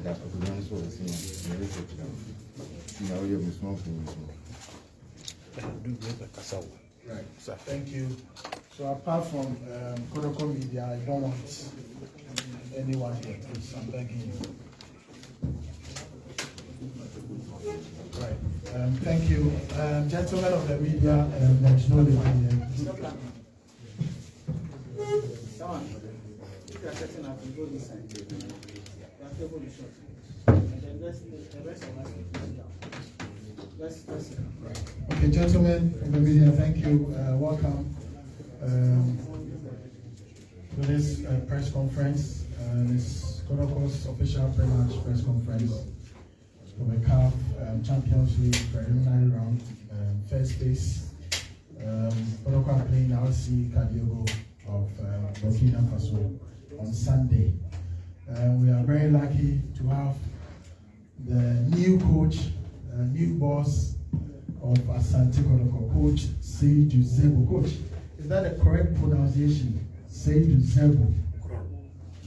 Right. Thank you. So apart from Kotoko Media, I don't want anyone here, please. I'm begging you. Right. Thank you. Gentlemen of the media, there's no lady here. If you are setting up, you go this side. You are able to shot. And then the rest of us will sit down. Let's right. Okay, gentlemen of the media, thank you. Welcome to this press conference. This Kotoko's official pre-match press conference for the CAF Champions League preliminary round, first phase. Kotoko are playing RC Kadiogo of Burkina Faso on Sunday. We are very lucky to have the new coach, new boss of Asante Kotoko, Coach Seydou Zerbo. Coach, is that the correct pronunciation? Seydou Zerbo.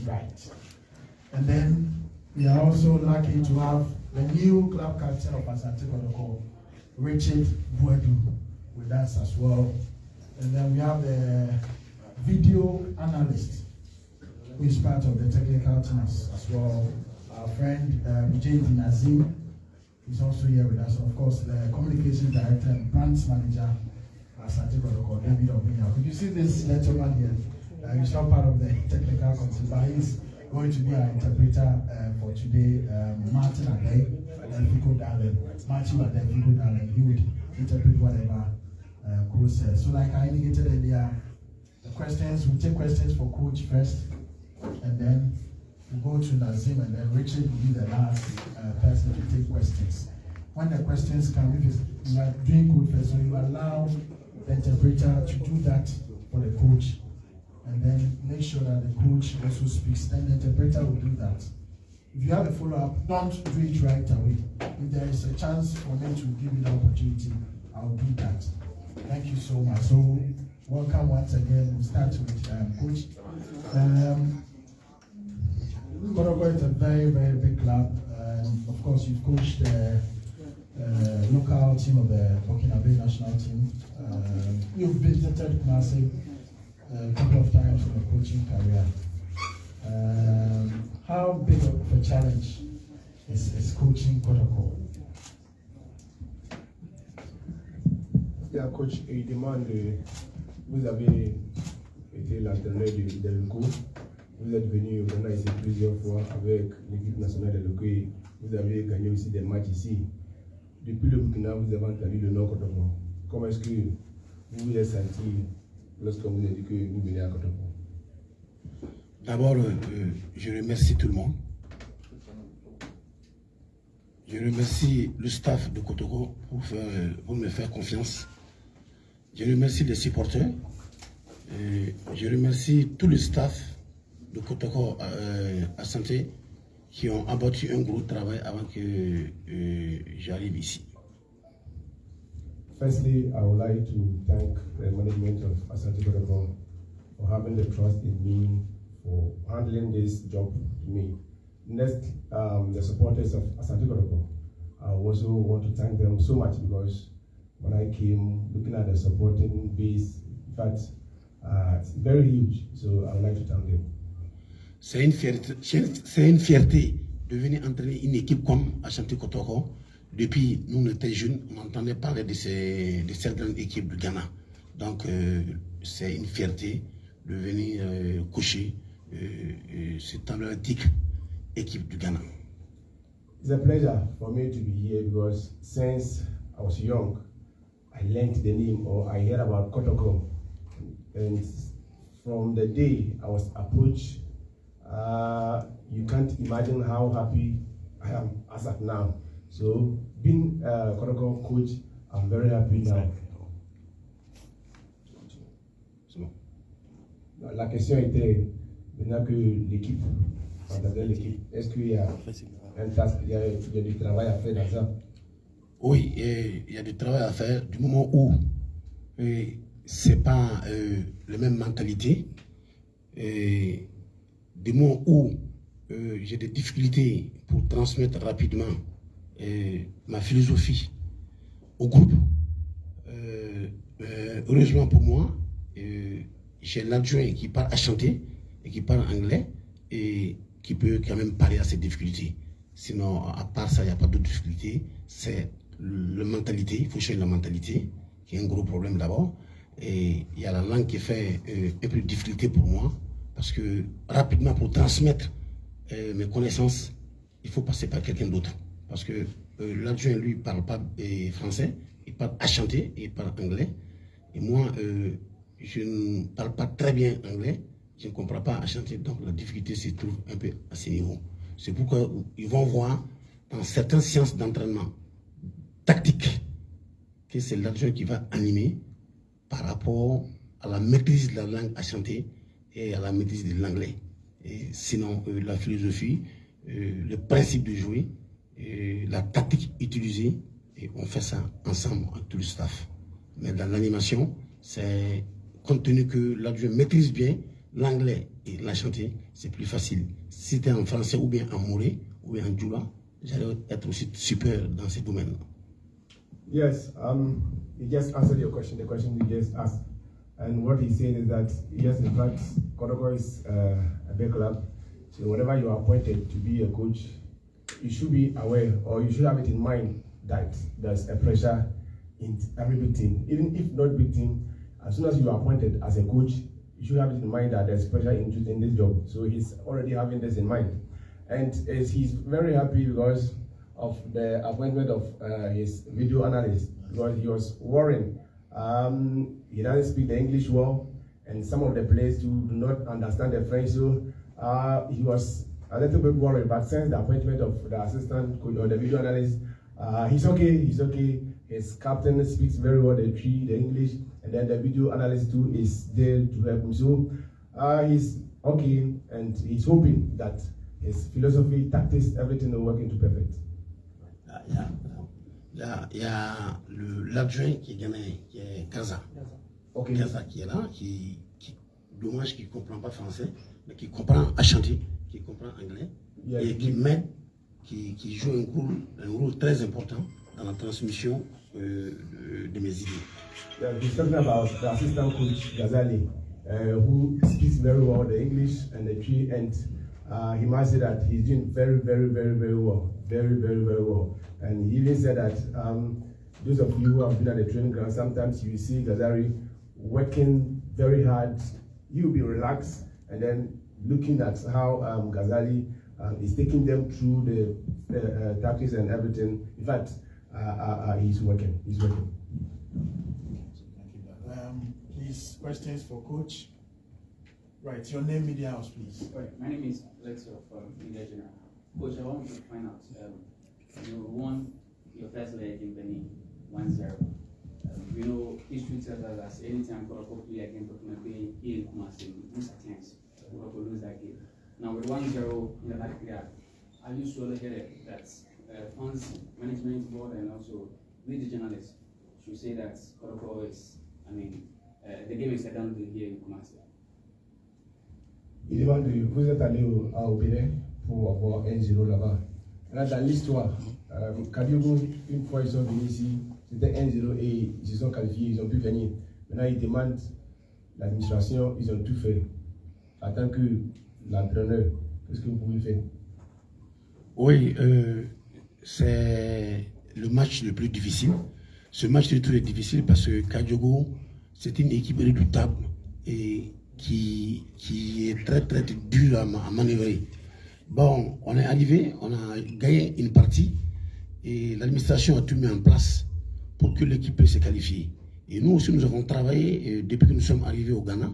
Right. And then we are also lucky to have the new club captain of Asante Kotoko, Boadu, with us as well. And then we have the video analyst, who is part of the technical team as well. Our friend J.D. Nazim is also here with us. Of course, the communication director and branch manager, Asante Kotoko, David Obinya. Could you see this gentleman here? He's not part of the technical council, but he's going to be our interpreter for today. Martin Adey, Fico Darling. Martin Adey, Fico Darling. He would interpret whatever Coach says. So, like I indicated earlier, the questions, we'll take questions for Coach first, and then we'll go to Nazim, and then Richard will be the last person to take questions. When the questions come, if you are doing Coach first, so you allow the interpreter to do that for the coach, and then make sure that the coach also speaks, then the interpreter will do that. If you have a follow-up, don't do it right away. If there is a chance for me to give you the opportunity, I'll do that. Thank you so much. So, welcome once again. We'll start with Coach. Kotoko is a very, very big club. Of course, you've coached the local team of the Burkina Faso national team. You've visited Kumasi a couple of times in your coaching career. How big of a challenge is coaching Kotoko? Yeah, coach, il demande, vous avez été l'entraîneur de l'Uko, vous êtes venu au Ghana ici plusieurs fois avec l'équipe nationale de l'Uko, vous avez gagné aussi des matchs ici. Depuis le Burkina, vous avez entendu le Nord Kotoko. Comment est-ce que vous vous êtes senti lorsqu'on vous a dit que vous venez à Kotoko? D'abord, je remercie tout le monde. Je remercie le staff de Kotoko pour me faire confiance. Je remercie les supporters. Je remercie tout le staff de Kotoko Asante qui ont abattu un gros travail avant que j'arrive ici. Firstly, I would like to thank the management of Asante Kotoko for having the trust in me, for handling this job to me. Next, the supporters of Asante Kotoko. I also want to thank them so much because when I came, looking at the supporting base, in fact, it's very huge. So I would like to thank them. C'est une fierté de venir entraîner une équipe comme Asante Kotoko. Depuis nous étions jeunes, on entendait parler de certaines équipes du Ghana. Donc c'est une fierté de venir coucher cette emblématique équipe du Ghana. It's a pleasure for me to be here because since I was young, I learned the name or I heard about Kotoko. And from the day I was approached, you can't imagine how happy I am as of now. So being a Kotoko coach, I'm very happy now. La question était, maintenant que l'équipe, est-ce qu'il y a il y a du travail à faire dans ça? Oui, il y a du travail à faire du moment où c'est pas la même mentalité. Du moment où j'ai des difficultés pour transmettre rapidement ma philosophie au groupe. Heureusement pour moi, j'ai l'adjoint qui parle Asante et qui parle anglais et qui peut quand même parler à ces difficultés. Sinon, à part ça, il n'y a pas d'autres difficultés. C'est la mentalité, il faut changer la mentalité, qui est un gros problème d'abord. Et il y a la langue qui fait un peu de difficulté pour moi, parce que rapidement, pour transmettre mes connaissances, il faut passer par quelqu'un d'autre. Parce que l'adjoint, lui, ne parle pas français, il parle Asante et il parle anglais. Et moi, je ne parle pas très bien anglais, je ne comprends pas Asante, donc la difficulté se trouve un peu à ce niveau. C'est pourquoi ils vont voir dans certaines séances d'entraînement tactique que c'est l'adjoint qui va animer par rapport à la maîtrise de la langue Asante et à la maîtrise de l'anglais. Sinon, la philosophie, le principe de jouer, la tactique utilisée, et on fait ça ensemble avec tout le staff. Mais dans l'animation, c'est compte tenu que l'adjoint maîtrise bien l'anglais et l'Asante, c'est plus facile. Si c'était en français ou bien en moré ou bien en djoula, j'allais être aussi super dans ces domaines. Yes, he just answered your question, the question you just asked. And what he's saying is that, yes, in fact, Kotoko is a big club. So whenever you are appointed to be a coach, you should be aware, or you should have it in mind, that there's a pressure in every big team. Even if not big team, as soon as you are appointed as a coach, you should have it in mind that there's pressure in this job. So he's already having this in mind. And he's very happy because of the appointment of his video analyst, because he was worrying. He doesn't speak the English well, and some of the players do not understand the French, so he was a little bit worried. But since the appointment of the assistant coach or the video analyst, he's okay. His captain speaks very well the English, and then the video analyst too is there to help him. So he's okay, and he's hoping that his philosophy, tactics, everything will work into perfect. Il y a l'adjoint qui est ghanéen, qui est Kaza. Okay. Kaza qui est là, dommage qu'il ne comprend pas français, mais qui comprend Asante, qui comprend anglais, Yes. et qui m'aide, qui joue un rôle très important dans la transmission de mes idées. Yeah, he's talking about the assistant coach Ghazali, who speaks very well the English and the Tree, and he must say that he's doing very well, very well. And he even said that those of you who have been at the training ground, sometimes you see Ghazali working very hard. He will be relaxed and then looking at how Ghazali is taking them through the tactics and everything. In fact, he's working. Thank you. Please, questions for Coach. Right, your name, media house, please. Right, my name is Alexio from Media General. Coach, I want to find out, you won your first leg in Benin, 1-0. You know, history tells us that anytime Kotoko play against Burkina here in Kumasi, most attempts, Kotoko lose that game. Now with 1-0 in the back there, are you sure that funds management board and also with the journalists should say that Kotoko is, the game is a done deal here in Kumasi? Il demande, vous êtes allé au Bénin pour avoir 1-0 là-bas. Là, dans l'histoire, Kadiogo, une fois ils sont venus ici, c'était 1-0 et ils se sont qualifiés, ils ont pu gagner. Maintenant, ils demandent l'administration, ils ont tout fait. En tant que l'entraîneur, qu'est-ce que vous pouvez faire? Oui, c'est le match le plus difficile. Ce match est très difficile parce que Kadiogo, c'est une équipe redoutable et qui est très dur à manœuvrer. Bon, on est arrivé, on a gagné une partie et l'administration a tout mis en place pour que l'équipe puisse se qualifier. Et nous aussi, nous avons travaillé depuis que nous sommes arrivés au Ghana.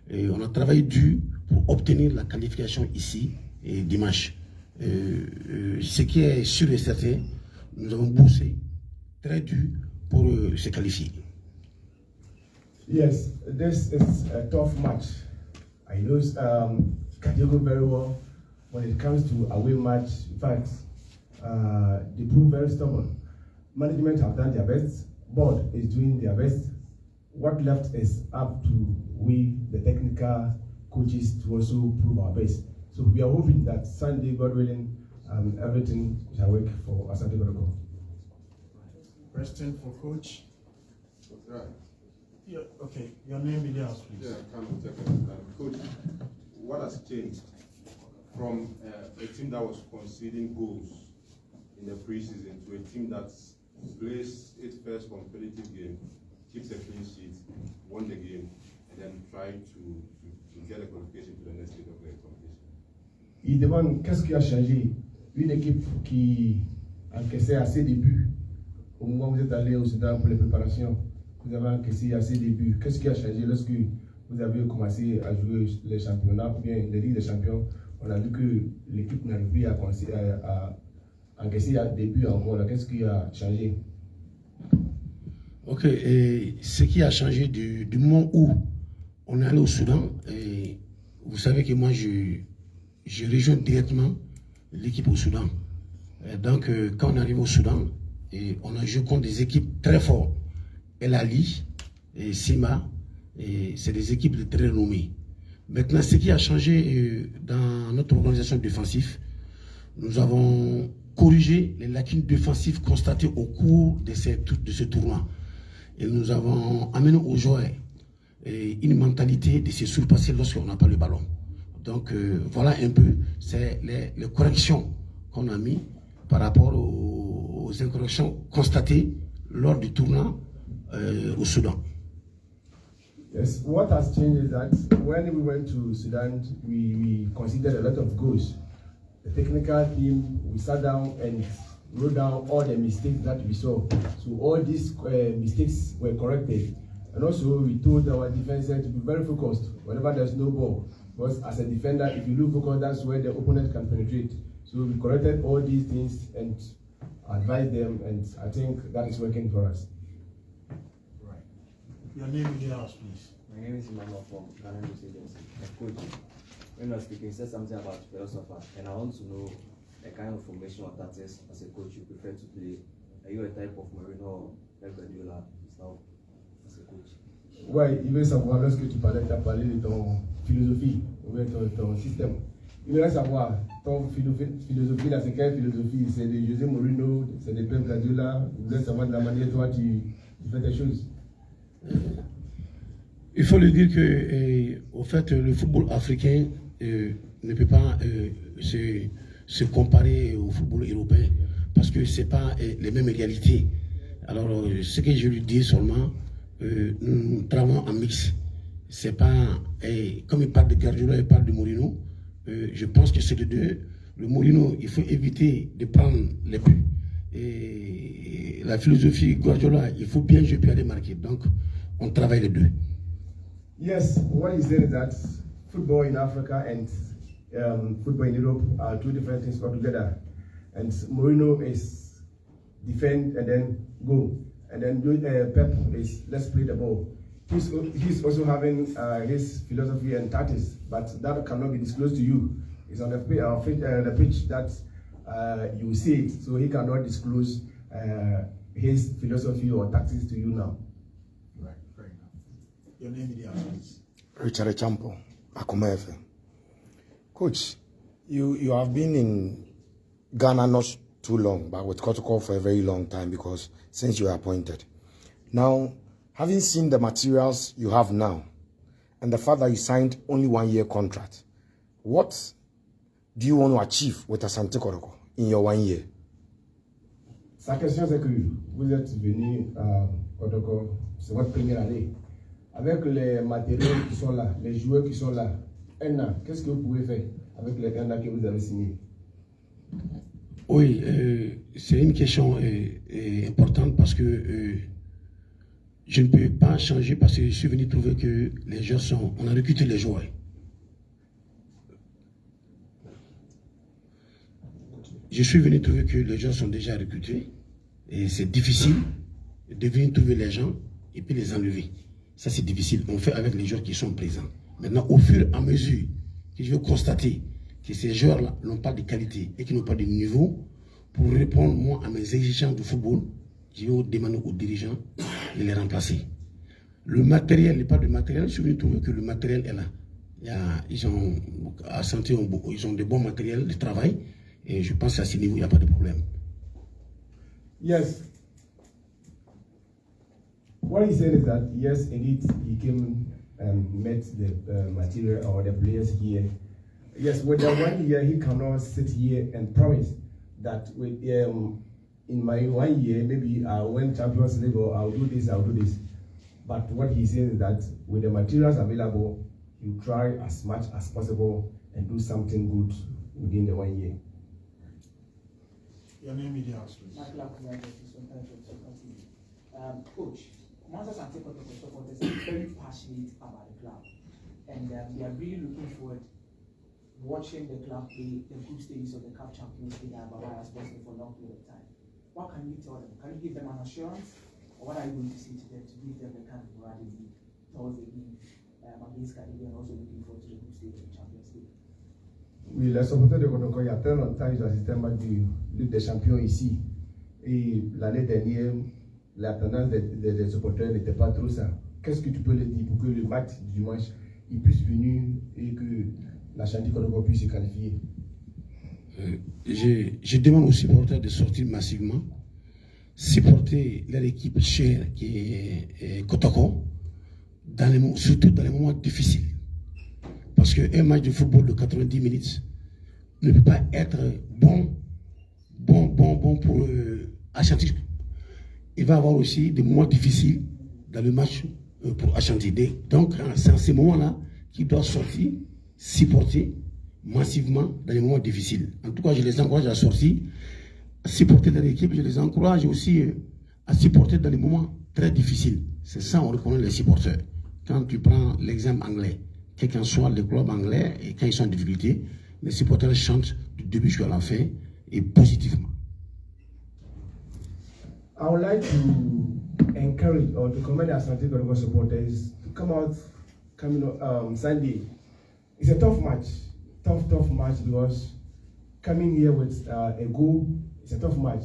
Et on a travaillé dur pour obtenir la qualification ici dimanche. Ce qui est sûr et certain, nous avons bossé très dur pour se qualifier. Yes, this is a tough match. I know Kadiogo very well. When it comes to away match, in fact, they prove very stubborn. Management have done their best. Board is doing their best. What left is up to we, the technical coaches, to also prove our best. So So we are hoping that Sunday, God willing, everything shall work for Asante Kotoko. Question for coach. Right. Yeah, okay, your name in the house, please. Yeah, Coach, what has changed from a team that was conceding goals in the preseason to a team that plays its first competitive game, keeps a clean sheet, won the game, and then tried to get a qualification to the next stage of the competition? Il demande qu'est-ce qui a changé. Une équipe qui encaissait assez de buts au moment où vous êtes allé au Soudan pour les préparations. Vous avez encaissé assez de buts. Qu'est-ce qui a changé lorsque vous avez commencé à jouer les championnats ou bien les Ligues des Champions? On a vu que l'équipe n'arrive plus à encaisser des buts encore. Qu'est-ce qui a changé? Ok, et ce qui a changé du moment où on est allé au Soudan, et vous savez que moi je rejoins directement l'équipe au Soudan. Et donc quand on arrive au Soudan, et on a joué contre des équipes très fortes. El Ali et Sima, et c'est des équipes de très renommées. Maintenant, ce qui a changé dans notre organisation défensive, nous avons corrigé les lacunes défensives constatées au cours de ce tournoi. Et nous avons amené aux joueurs une mentalité de se surpasser lorsqu'on n'a pas le ballon. Donc voilà un peu, c'est les corrections qu'on a mis par rapport aux incorrections constatées lors du tournoi au Soudan. Yes, what has changed is that when we went to Sudan, we considered a lot of goals. The technical team, we sat down and wrote down all the mistakes that we saw. So all these mistakes were corrected. And also we told our defenders to be very focused whenever there's no ball. Because as a defender, if you look focused, that's where the opponent can penetrate. So we corrected all these things and advised them, and I think that is working for us. Right. Your name in the house, please. My name is Emmanuel from Ghana News Agency. Coach, when you were speaking, you said something about philosopher, and I want to know the kind of formation or tactics as a coach you prefer to play. Are you a type of Mourinho or Kadiogo style as a coach? Ouais, il veut savoir lorsque tu parlais, tu as parlé de ton philosophie, ou bien ton système. Il veut savoir ton philosophie, là, c'est quelle philosophie? C'est de José Mourinho, c'est de Pep Guardiola. Il voulait savoir de la manière toi tu fais tes choses. Il faut le dire que, au fait, le football africain ne peut pas se comparer au football européen parce que ce n'est pas les mêmes réalités. Alors, ce que je lui dis seulement, nous travaillons en mix. C'est pas, comme il parle de Guardiola, il parle de Mourinho. Je pense que c'est les deux. Le Mourinho, il faut éviter de prendre les buts. Et la philosophie Guardiola, il faut bien jouer puis aller marquer. Donc, on travaille les deux. Yes, what he said is that football in Africa and football in Europe are two different things altogether. And Mourinho is defend and then go. And then Pep is let's play the ball. He's also having his philosophy and tactics, but that cannot be disclosed to you. It's on the pitch that you see it, so he cannot disclose his philosophy or tactics to you now. Right, fair enough. Your name in the house, please. Richard Champo, Akuma FM. Coach, you have been in Ghana not too long, but with Kotoko for a very long time because since you were appointed. Now, having seen the materials you have now and the fact that you signed only 1 year contract, what do you want to achieve with Asante Kotoko in your 1 year? Sa question c'est que vous êtes venu à Kotoko, c'est votre première année. Avec les matériaux qui sont là, les joueurs qui sont là, un an, qu'est-ce que vous pouvez faire avec les un an que vous avez signé? Oui, c'est une question importante parce que je ne peux pas changer parce que je suis venu trouver que les joueurs sont... On a recruté les joueurs. Je suis venu trouver que les joueurs sont déjà recrutés et c'est difficile de venir trouver les gens et puis les enlever. Ça c'est difficile, on fait avec les joueurs qui sont présents. Maintenant, au fur et à mesure que je vais constater que ces joueurs-là n'ont pas de qualité et qui n'ont pas de niveau, pour répondre moi à mes exigences de football, je vais demander aux dirigeants de les remplacer. Le matériel n'est pas de matériel, je suis venu trouver que le matériel est là. Ils ont Asante, ils ont de bons matériels de travail et je pense qu'à ce niveau, il n'y a pas de problème. Yes. What he said is that, yes, indeed, he came and met the material or the players here. Yes, with the 1 year, he cannot sit here and promise that with in my 1 year, maybe I'll win Champions League or I'll do this. But what he says is that with the materials available, you try as much as possible and do something good within the 1 year. Your name, media house, please. Coach, Asante Kotoko supporters are very passionate about the club, and they are really looking forward watching the club play the group stages of the Cup Champions League at Bavaria Sports for a long period of time. What can you tell them? Can you give them an assurance, or what are you going to say to them to give them the kind of morale they need towards the game against Kadiogo and also looking forward to the group stage of the Champions League? Oui, les supporters de Kotoko, il y a très longtemps, ils ont assisté à un match du Ligue des Champions ici. Et l'année dernière, la tendance des supporters n'était pas trop ça. Qu'est-ce que tu peux leur dire pour que le match du dimanche il puisse venir et que la Asante Kotoko puisse se qualifier? Je demande aux supporters de sortir massivement, supporter leur équipe chère qui est Kotoko, surtout dans les moments difficiles. Parce qu'un match de football de 90 minutes ne peut pas être bon pour Asante. Il va y avoir aussi des moments difficiles dans le match pour Asante. Donc, c'est en ces moments-là qu'il doit sortir, supporter massivement dans les moments difficiles. En tout cas, je les encourage à sortir, à supporter dans l'équipe. Je les encourage aussi à supporter dans les moments très difficiles. C'est ça, on reconnaît les supporters. Quand tu prends l'exemple anglais, quel qu'en soit le club anglais, et quand ils sont en difficulté, les supporters chantent du début jusqu'à la fin et positivement. I would like to encourage or to commend Asante Kotoko supporters to come out Sunday. It's a tough match because coming here with a goal, it's a tough match.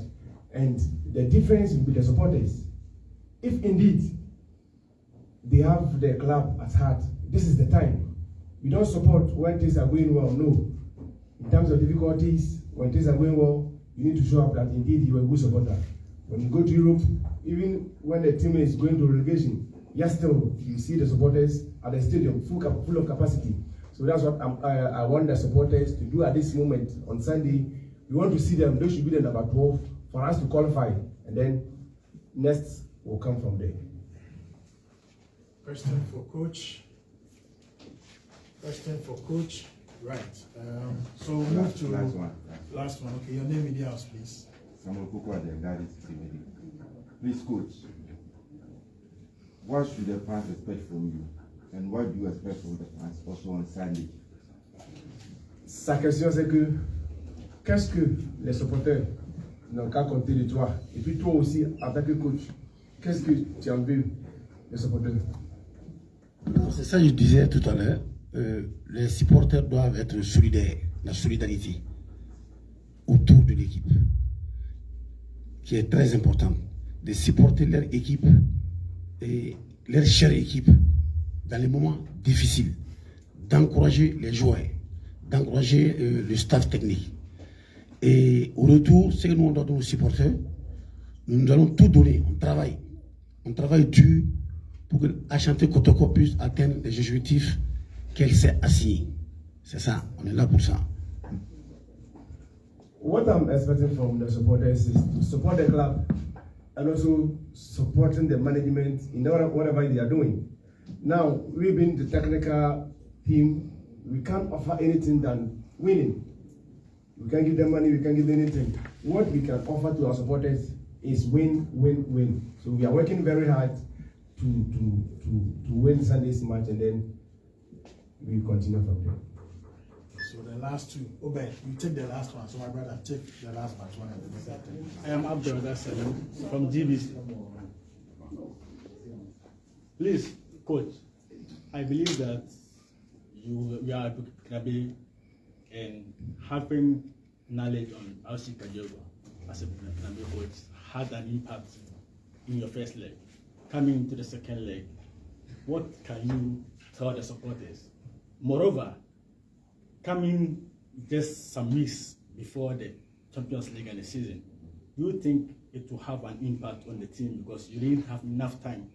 And the difference with the supporters, if indeed they have the club at heart, this is the time. We don't support when things are going well, no. In terms of difficulties, when things are going well, you need to show up that indeed you are a good supporter. When you go to Europe, even when the team is going to relegation, yes, still you see the supporters at the stadium full of capacity. So that's what I want the supporters to do at this moment on Sunday. We want to see them. They should be the number 12 for us to qualify, and then next will come from there. Question for coach. Right. So we'll move to last one. Okay, your name, media house, please. Please, coach, what should the fans expect from you, and what do you expect from the fans also on Sunday? Sa question c'est que qu'est-ce que les supporters n'ont qu'à compter de toi, et puis toi aussi en tant que coach, qu'est-ce que tu en veux les supporters? C'est ça que je disais tout à l'heure. Les supporters doivent être solidaires, la solidarité autour de l'équipe, qui est très importante, de supporter leur équipe et leur chère équipe dans les moments difficiles, d'encourager les joueurs, d'encourager le staff technique. Et au retour, ce que nous donner aux supporters, nous allons tout donner, on travaille dur pour que Asante Kotoko puisse atteindre les objectifs qu'elle s'est assigné. C'est ça, on est là pour ça. What I'm expecting from the supporters is to support the club and also supporting the management in whatever they are doing. Now, we being the technical team, we can't offer anything than winning. We can't give them money, we can't give them anything. What we can offer to our supporters is win, win, win. So we are working very hard to win Sunday's match, and then we continue from there. So the last two. Obed, you take the last one. So my brother, take the last batch one. I am Abdul from GBC. Please, coach, I believe that you are Krabi and having knowledge on how Kadiogo as a Krabi coach had an impact in your first leg. Coming into the second leg, what can you tell the supporters Moreover, coming just some weeks before the Champions League and the season, do you think it will have an impact on the team because you didn't have enough time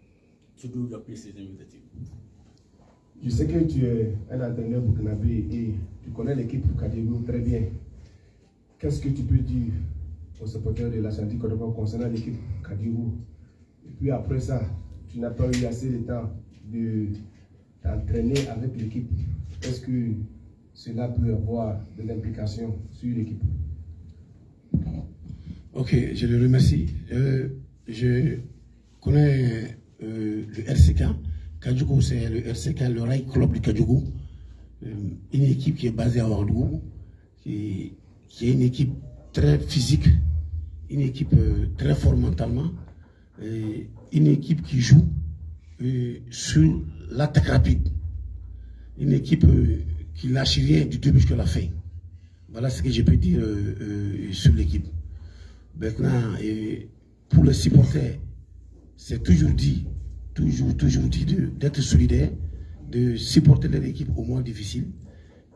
to do your pre-season with the team? Je sais que tu es un entraîneur burkinabé et tu connais l'équipe Kadiogo très bien. Qu'est-ce que tu peux dire aux supporters de l'Asante Kotoko concernant l'équipe Kadiogo? Et puis après ça, tu n'as pas eu assez de temps de t'entraîner avec l'équipe. Est-ce que cela peut avoir de l'implication sur l'équipe? Ok, je le remercie. Je connais le RCK. Kadiogo, c'est le RCK, le Rail Club du Kadiogo. Une équipe qui est basée à Boadu, qui est une équipe très physique, une équipe très forte mentalement, une équipe qui joue sur l'attaque rapide, une équipe qui lâche rien du début jusqu'à la fin. Voilà ce que je peux dire sur l'équipe. Maintenant, pour les supporters, c'est toujours dit d'être solidaire, de supporter l'équipe au moins difficile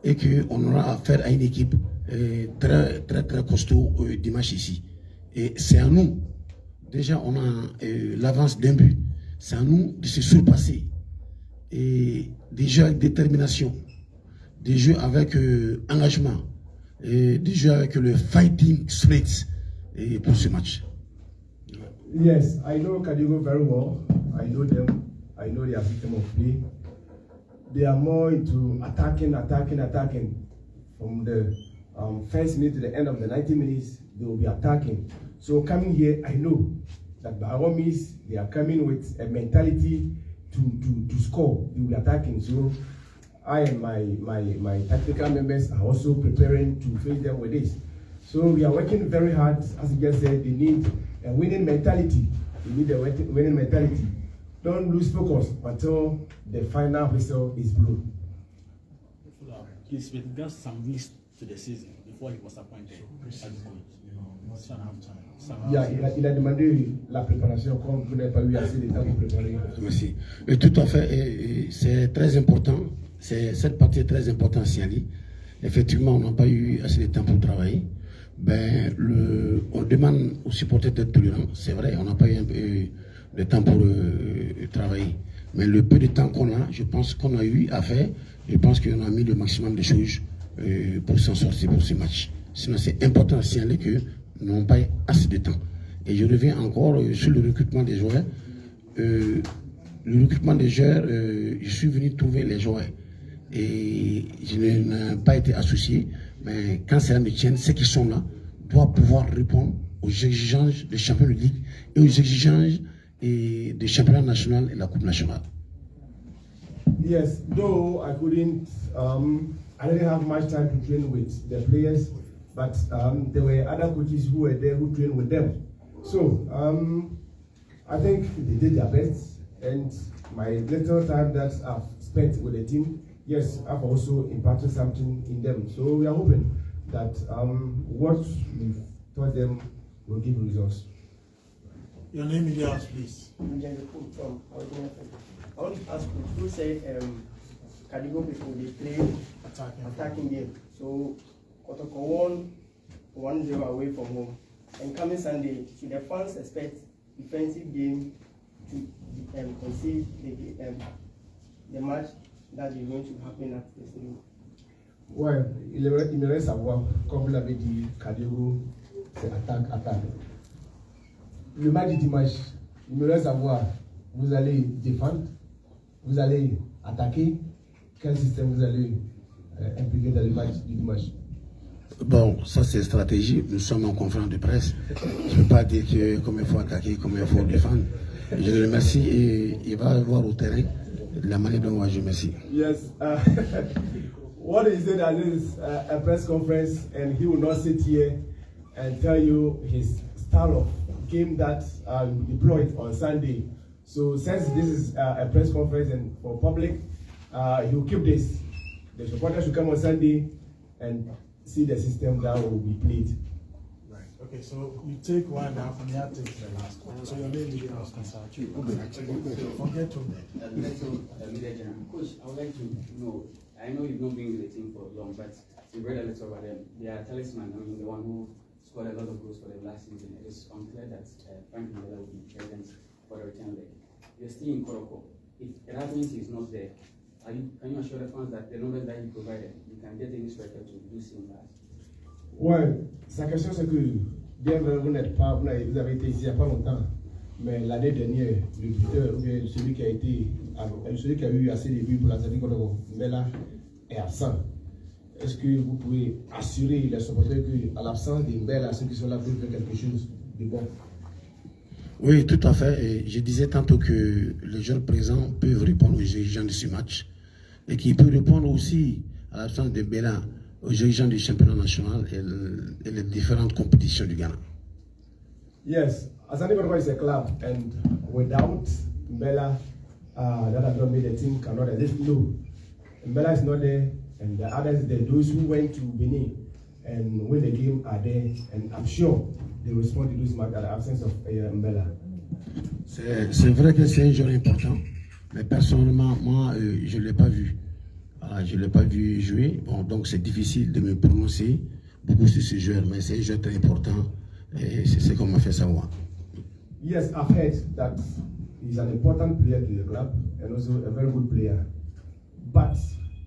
et qu'on aura affaire à une équipe très costaud dimanche ici. Et c'est à nous, déjà on a l'avance d'un but, c'est à nous de se surpasser et des jeux avec détermination, des jeux avec engagement, et des jeux avec le fighting spirit pour ce match. Yes, I know Kadiogo very well. I know them. I know their system of play. They are more into attacking. From the first minute to the end of the 90 minutes, they will be attacking. So coming here, I know that by all means, they are coming with a mentality to score. They will be attacking. So I and my tactical members are also preparing to face them with this. So we are working very hard. As you just said, they need a winning mentality. They need a winning mentality. Don't lose focus until the final whistle is blown. Please, with just some weeks to the season before he was appointed as coach. Yeah, il a demandé la préparation comme vous n'avez pas eu assez de temps pour préparer. Merci. Et tout à fait, c'est très important. Cette partie est très importante, Siali. Effectivement, on n'a pas eu assez de temps pour travailler. On demande aux supporters d'être tolérants. C'est vrai, on n'a pas eu de temps pour travailler. Mais le peu de temps qu'on a, je pense qu'on a eu à faire. Je pense qu'on a mis le maximum de choses pour s'en sortir pour ce match. Sinon, c'est important de signaler que nous n'avons pas assez de temps. Et je reviens encore sur le recrutement des joueurs. Le recrutement des joueurs, je suis venu trouver les joueurs. Et je n'ai pas été associé. Mais quand cela me tient, ceux qui sont là doivent pouvoir répondre aux exigences des champions de ligue et aux exigences des championnats nationaux et la Coupe nationale. Yes, though I didn't have much time to train with the players, but there were other coaches who were there who trained with them. So I think they did their best, and my little time that I've spent with the team, yes, I've also imparted something in them. So we are hoping that what we've taught them will give results. Your name in yours, please. I want to ask you, who say Kadiogo before they play attacking game. So Kotoko won 1-0 away from home. And coming Sunday, should the fans expect defensive game to concede the match that is going to happen at the stadium? Ouais, il me reste à voir, comme vous l'avez dit, Kadiogo, c'est attaque. Le match du dimanche, il me reste à voir, vous allez défendre, vous allez attaquer, quel système vous allez impliquer dans le match du dimanche? Bon, ça c'est stratégie, nous sommes en conférence de presse. Je ne peux pas dire comment il faut attaquer, comment il faut défendre. Je le remercie et il va voir au terrain la manière dont moi je remercie. Yes, what he said that this is a press conference and he will not sit here and tell you his style of game that deployed on Sunday. So since this is a press conference and for public, he will keep this. The supporters should come on Sunday and see the system that will be played. Right. Okay, so you take one now, and you take the last one. So your name is Forget to Coach, I would like to know, I know you've not been with the team for long, but you've read a little about them. They are talisman, I mean, the one who scored a lot of goals for them last season. It is unclear that Frank Miller will be present for the return leg. You're still in Kotoko. If it happens he's not there, can you assure the fans that the numbers that he provided, you can get any striker to do similar? Ouais, sa question c'est que, bien vrai, vous n'êtes pas, vous avez été ici il n'y a pas longtemps, mais l'année dernière, le buteur, ou bien celui qui a eu assez de buts pour la Zerbo Kotoko, Mbella est absent. Est-ce que vous pouvez assurer les supporters qu'à l'absence de Mbella, ceux qui sont là peuvent faire quelque chose de bon? Oui, tout à fait. Et je disais tantôt que les joueurs présents peuvent répondre aux dirigeants de ce match et qu'ils peuvent répondre aussi à l'absence de Mbella aux dirigeants du championnat national et les différentes compétitions du Ghana. Yes, Asante is a club, and without Mbella, that has not made the team cannot exist. No, Mbella is not there, and the others, those who went to Benin and win the game are there, and I'm sure they respond to this match at the absence of Mbella. C'est vrai que c'est un joueur important, mais personnellement, moi, je ne l'ai pas vu. Je ne l'ai pas vu jouer, bon, donc c'est difficile de me prononcer beaucoup sur ce joueur, mais c'est un joueur très important et c'est ce qu'on m'a fait savoir. Yes, I've heard that he's an important player to the club and also a very good player. But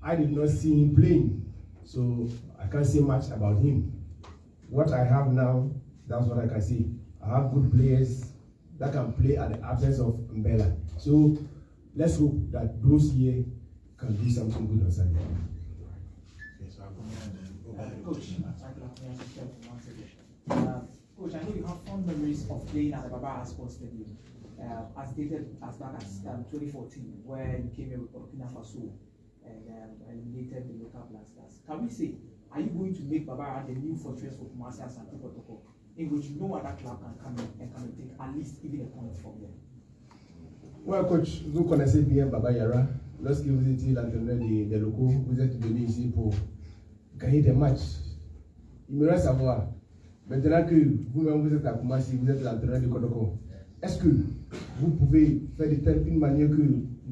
I did not see him playing, so I can't say much about him. What I have now, that's what I can say. I have good players that can play at the absence of Mbella. So let's hope that those here can do something good on Sunday. Coach, Coach, I know you have fond memories of playing at the Baba Sports Stadium, as dated as back as 2014, where you came here with Burkina Faso and eliminated the local Black Stars. Can we say, are you going to make Baba the new fortress for Kumasi Asante Kotoko, in which no other club can come in and come and take at least even a point from here? Well, coach, vous connaissez bien Baba Yara. Lorsque vous étiez l'entraîneur des locaux, vous êtes venu ici pour gagner des matchs. Il me reste à savoir, maintenant que vous-même vous êtes à Kumasi, vous êtes l'entraîneur de Kotoko, est-ce que vous pouvez faire de telle manière que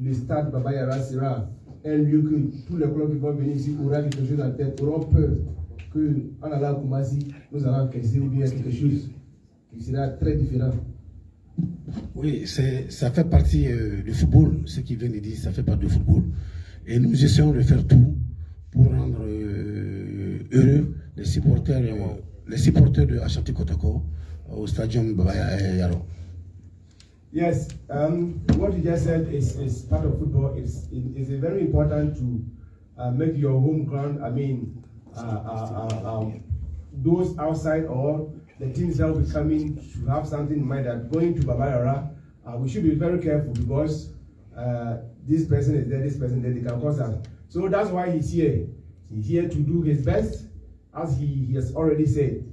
le stade Baba Yara sera un lieu que tous les clubs qui vont venir ici auront quelque chose en tête, auront peur qu'en allant à Kumasi, nous allons encaisser ou bien quelque chose qui sera très différent? Oui, ça fait partie du football, ce qu'il vient de dire, ça fait partie du football. Et nous essayons de faire tout pour rendre heureux les supporters de Asante Kotoko au stadium Baba Yara. Yes, what you just said is part of football. It's very important to make your home ground, I mean, those outside or the teams that will be coming should have something in mind that going to Baba Yara, we should be very careful because this person is there, this person is there, they can cause us. So that's why he's here. He's here to do his best, as he has already said.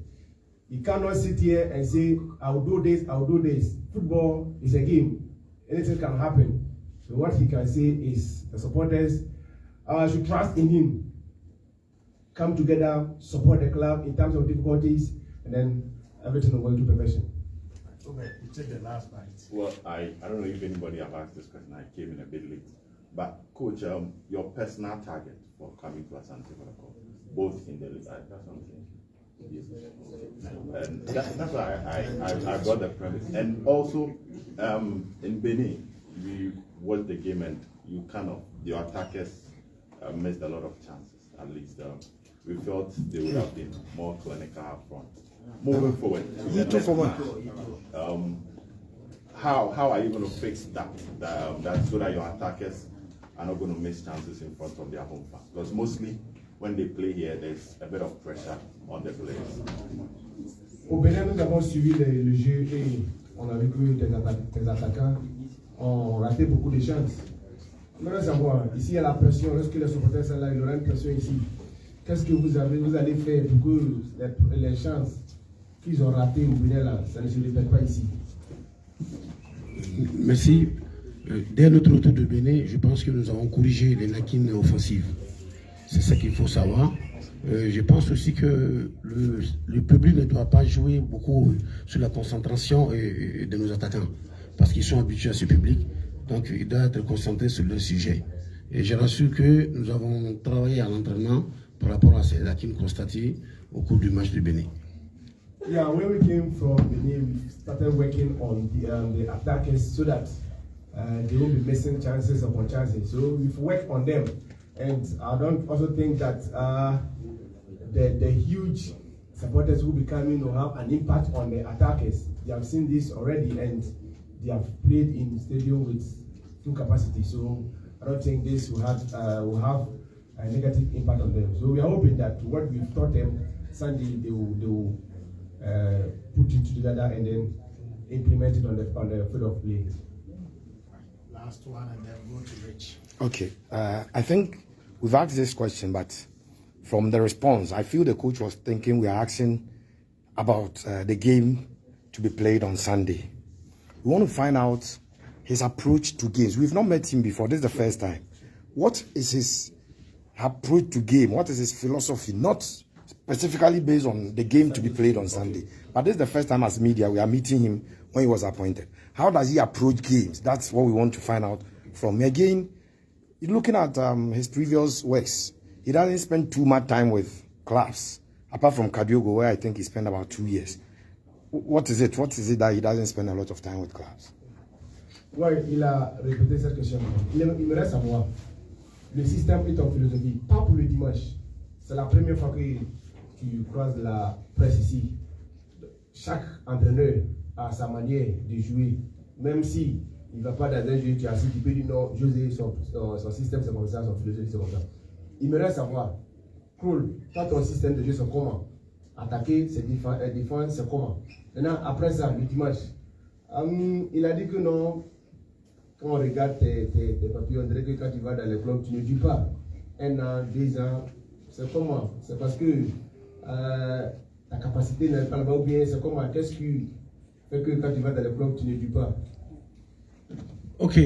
He cannot sit here and say, I'll do this, I'll do this. Football is a game. Anything can happen. So what he can say is the supporters should trust in him. Come together, support the club in times of difficulties, and then everything will go into perfection. Okay, you take the last bite. Well, I don't know if anybody have asked this question. I came in a bit late. But coach, your personal target for coming to Asante Kotoko, both in the league, that's something. Yes. And that's why I got the premise. And also, in Benin, we watched the game and your attackers missed a lot of chances. At least we felt they would have been more clinical up front. Moving forward, how are you going to fix that so that your attackers are not going to miss chances in front of their home fans? Because mostly when they play here, there's a bit of pressure on the players. Au Bénin, nous avons suivi le jeu et on a vu que tes attaquants ont raté beaucoup de chances. On aimerait savoir, ici il y a la pression, lorsque les supporters sont là, il y aura une pression ici. Qu'est-ce que vous allez faire pour que les chances qu'ils ont ratées au Bénin là, ça ne se répète pas ici? Merci. Dès notre retour de Bénin, je pense que nous avons corrigé les lacunes offensives. C'est ça qu'il faut savoir. Je pense aussi que le public ne doit pas jouer beaucoup sur la concentration de nos attaquants, parce qu'ils sont habitués à ce public, donc ils doivent être concentrés sur le sujet. Et je rassure que nous avons travaillé à l'entraînement par rapport à ces lacunes constatées au cours du match du Bénin. Yeah, when we came from Benin, we started working on the attackers so that they won't be missing chances upon chances. So we've worked on them. And I don't also think that the huge supporters who will be coming will have an impact on the attackers. They have seen this already and they have played in stadium with full capacity. So I don't think this will have a negative impact on them. So we are hoping that what we've taught them Sunday, they will put it together and then implement it on the field of play. Last one and then go to Rich. Okay, I think we've asked this question, but from the response, I feel the coach was thinking we are asking about the game to be played on Sunday. We want to find out his approach to games. We've not met him before. This is the first time. What is his approach to game? What is his philosophy? Not specifically based on the game to be played on Sunday. But this is the first time as media we are meeting him when he was appointed. How does he approach games? That's what we want to find out from him. Again, looking at his previous works, he doesn't spend too much time with clubs, apart from Kadiogo, where I think he spent about 2 years. What is it? What is it that he doesn't spend a lot of time with clubs? Ouais, il a répété cette question. Il me reste à savoir, le système est en philosophie, pas pour le dimanche. C'est la première fois que tu croises la presse ici. Chaque entraîneur a sa manière de jouer. Même si il ne va pas dans un jeu, tu as assis, tu peux dire non, José, son système c'est comme ça, son philosophie c'est comme ça. Il me reste à savoir, Kroll, toi ton système de jeu c'est comment? Attaquer, c'est défendre, c'est comment? Maintenant, après ça, le dimanche, il a dit que non, quand on regarde tes papiers, on dirait que quand tu vas dans le club, tu ne dis pas 1 an, 2 ans, c'est comment? C'est parce que ta capacité n'est pas là-bas ou bien c'est comment? Qu'est-ce qui fait que quand tu vas dans le club, tu ne dis pas? Ok,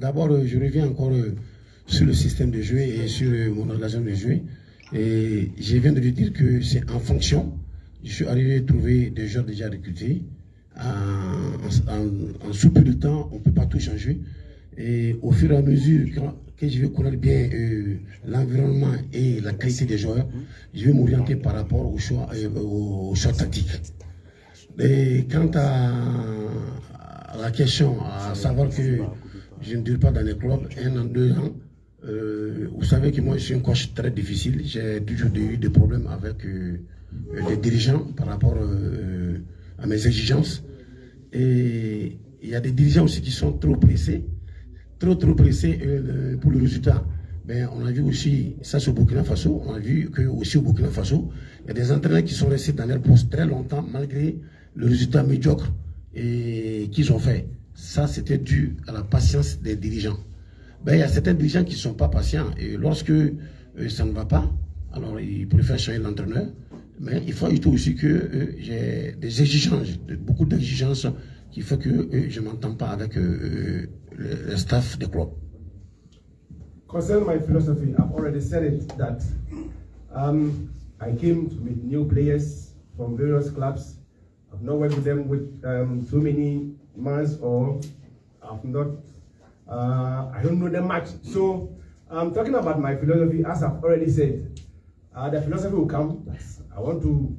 d'abord, je reviens encore sur le système de jeu et sur mon engagement de jouer. Et je viens de lui dire que c'est en fonction. Je suis arrivé à trouver des joueurs déjà recrutés. En sous peu de temps, on ne peut pas tout changer. Et au fur et à mesure que je vais connaître bien l'environnement et la qualité des joueurs, je vais m'orienter par rapport au choix tactique. Et quant à la question, à savoir que je ne dure pas dans les clubs 1 an, 2 ans, vous savez que moi je suis un coach très difficile. J'ai toujours eu des problèmes avec les dirigeants par rapport à mes exigences. Et il y a des dirigeants aussi qui sont trop pressés pour le résultat. Ben, on a vu aussi, ça c'est au Burkina Faso, on a vu que aussi au Burkina Faso, il y a des entraîneurs qui sont restés dans leur poste très longtemps malgré le résultat médiocre qu'ils ont fait. Ça c'était dû à la patience des dirigeants. Ben, il y a certains dirigeants qui ne sont pas patients et lorsque ça ne va pas, alors ils préfèrent changer l'entraîneur. Mais il faut ajouter aussi que j'ai des exigences, beaucoup d'exigences qui font que je ne m'entends pas avec le staff du club. Concerning my philosophy, I've already said it that I came to meet new players from various clubs. I've not worked with them with so many months, or I've not, I don't know them much. So I'm talking about my philosophy, as I've already said. The philosophy will come. I want to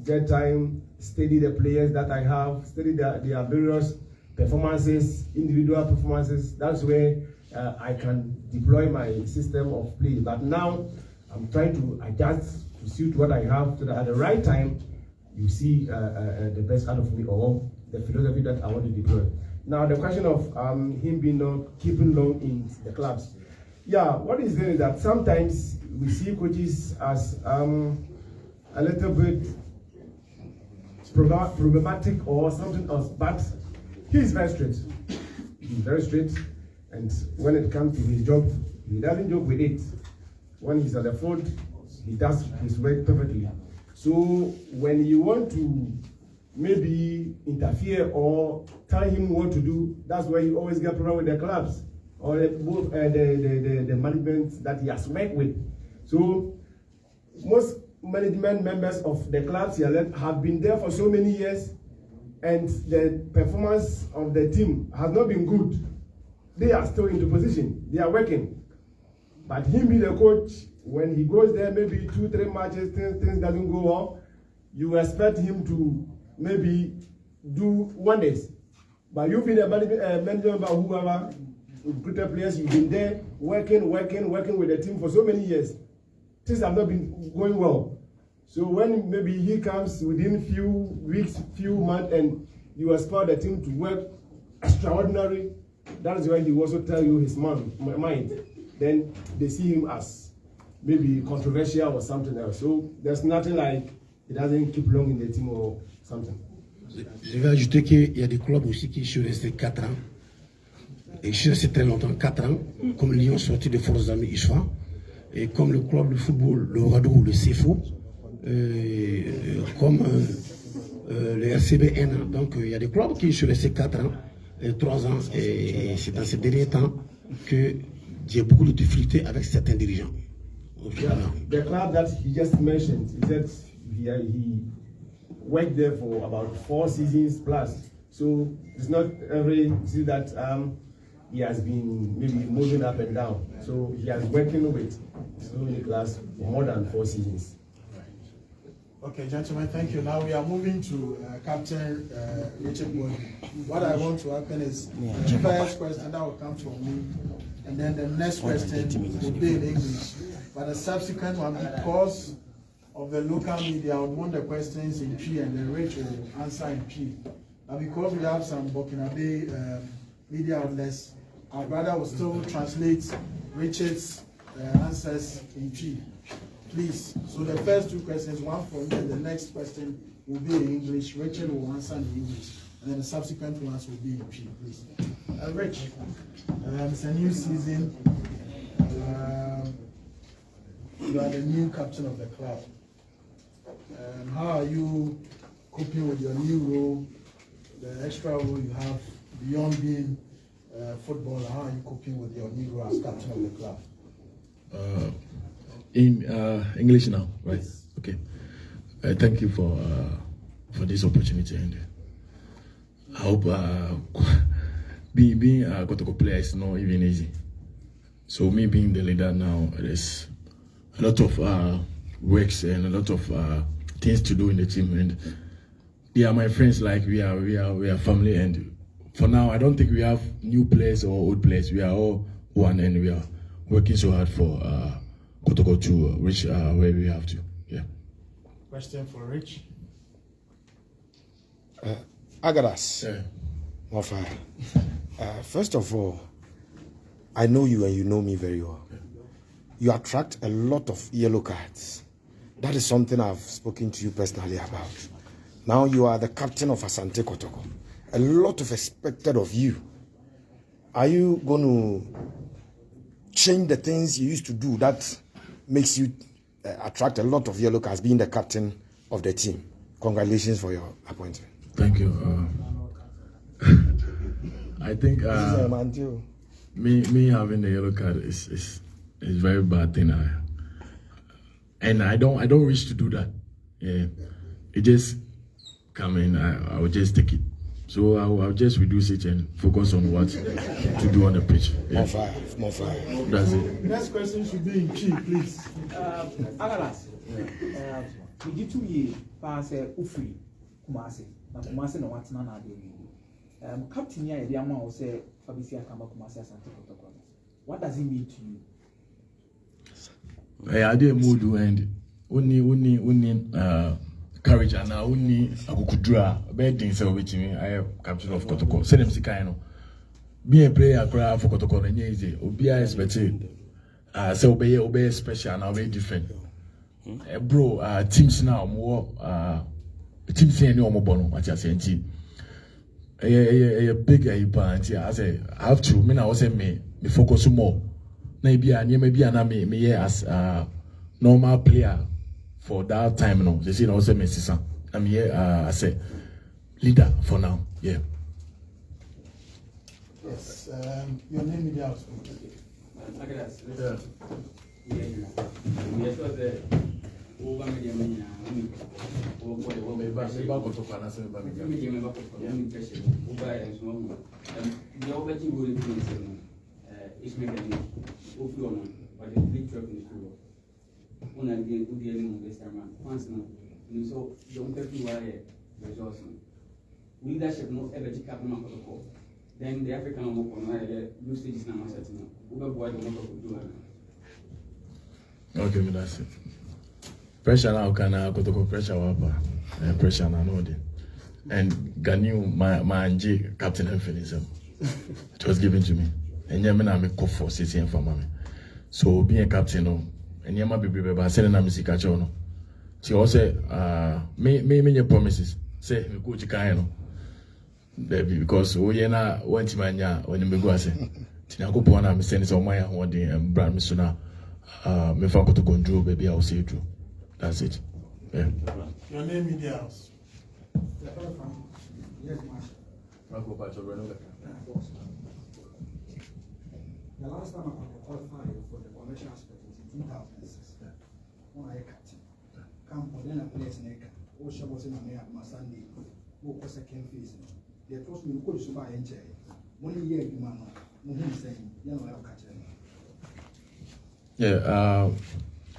get time, study the players that I have, study their various performances, individual performances. That's where I can deploy my system of play. But now I'm trying to adjust to suit what I have so that at the right time you see the best out of me or the philosophy that I want to deploy. Now the question of him being keeping long in the clubs. Yeah, what is there is that sometimes we see coaches as a little bit problematic or something else, but he's very straight. He's very straight, and when it comes to his job, he doesn't joke with it. When he's at the field, he does his work perfectly. So when you want to maybe interfere or tell him what to do, that's where you always get problem with the clubs or the management that he has worked with. So most management members of the clubs here have been there for so many years, and the performance of the team has not been good. They are still into position. They are working. But him be the coach, when he goes there, maybe 2-3 matches, things doesn't go well, you expect him to maybe do wonders. But you be the manager member, whoever, recruited players, you've been there working with the team for so many years. Things have not been going well. So when maybe he comes within few weeks, few months, and you expect the team to work extraordinary, that is when he also tell you his mind. Then they see him as maybe controversial or something else. So there's nothing like he doesn't keep long in the team or something. Je vais ajouter qu'il y a des clubs aussi qui sont restés 4 ans. Et je suis resté très longtemps, 4 ans, comme Lyon sorti de Force Amis Isfa, et comme le club de football, le Boadu, le CFO, comme le RCB 1 an. Donc il y a des clubs qui sont restés 4 ans, 3 ans, et c'est dans ces derniers temps que j'ai beaucoup de difficultés avec certains dirigeants. Yeah, the club that he just mentioned, he said he worked there for about 4 seasons plus. So it's not every season that he has been maybe moving up and down. So he has working with so many clubs for more than 4 seasons. Okay, gentlemen, thank you. Now we are moving to Captain Richard Boadu. What I want to happen is the first question that will come from me, and then the next question will be in English. But the subsequent one, because of the local media, I would want the questions in P, and then Rich will answer in P. But because we have some Burkinabe media outlets, our brother will still translate Richard's answers in P. Please. So the first 2 questions, one from me, and the next question will be in English. Richard will answer in English, and then the subsequent ones will be in P. Please. Rich, it's a new season. You are the new captain of the club. How are you coping with your new role, the extra role you have beyond being footballer? How are you coping with your new role as captain of the club? In English now, right? Yes. Okay. Thank you for this opportunity, and I hope being a Kotoko player is not even easy. So me being the leader now, there's a lot of works and a lot of things to do in the team, and they are my friends. Like we are family, and for now I don't think we have new players or old players. We are all one, and we are working so hard for Kotoko to reach where we have to. Yeah. Question for Rich. Agadas. Yeah. Mofa. First of all, I know you and you know me very well. You attract a lot of yellow cards. That is something I've spoken to you personally about. Now you are the captain of Asante Kotoko. A lot of expected of you. Are you going to change the things you used to do that makes you attract a lot of yellow cards being the captain of the team? Congratulations for your appointment. Thank you. I think me having the yellow card is very bad thing. And I don't wish to do that. Yeah, it just come in. I will just take it. So I'll just reduce it and focus on what to do on the pitch. Yeah. More fire. That's it. Next question should be in P, please. Agalas, we did 2 years pass Ufri Kumasi. Na Kumasi no watina na ade. Captain here, the amount will say Fabisia Kamba Kumasi Asante Kotoko. What does it mean to you? I did mood and only courage and only Akukudra bedding so which me I am captain of Kotoko. Send him Sikano. Be a player cry for Kotoko and easy. Obia expected. So obey special and obey different. Bro, teams now more teams here no more bono, what I say. A big parent I say I have to mean I was say me focus more. Maybe me as a normal player for that time. No, they say no say me sister. I'm here as a leader for now. Yeah. Yes. Your name is out. but they play 12 in the field. One again, who the enemy this time around. Once now, you so don't tell me why results. Leadership no ever take up no Kotoko. Then the African American blue stages now setting. Who got Boadu no do it. Okay, that's it. Pressure now can Kotoko pressure wapa. Pressure now no. And Ganiu, my NG captain and finism. It was given to me. And Yamina me call for sitting for mommy. So being a captain, no, and Yama be prepared by sending a music no. She also me your promises. Say me go to Kayano. Baby, because we na want manya when me go ase. Tina go pona me send some my one day and brand me sooner. Me fa to control baby I will see you through. That's it. Yeah. Your name in the house. Yes, Master. The last time I qualified for the commercial aspect was in 2006. When I captain. Come on, then I play as an acre. Oh, she was in a mayor my Sunday. Who was second phase. They told me you could survive in jail. 1 year, you man, no saying, you know, I'll catch him. Yeah,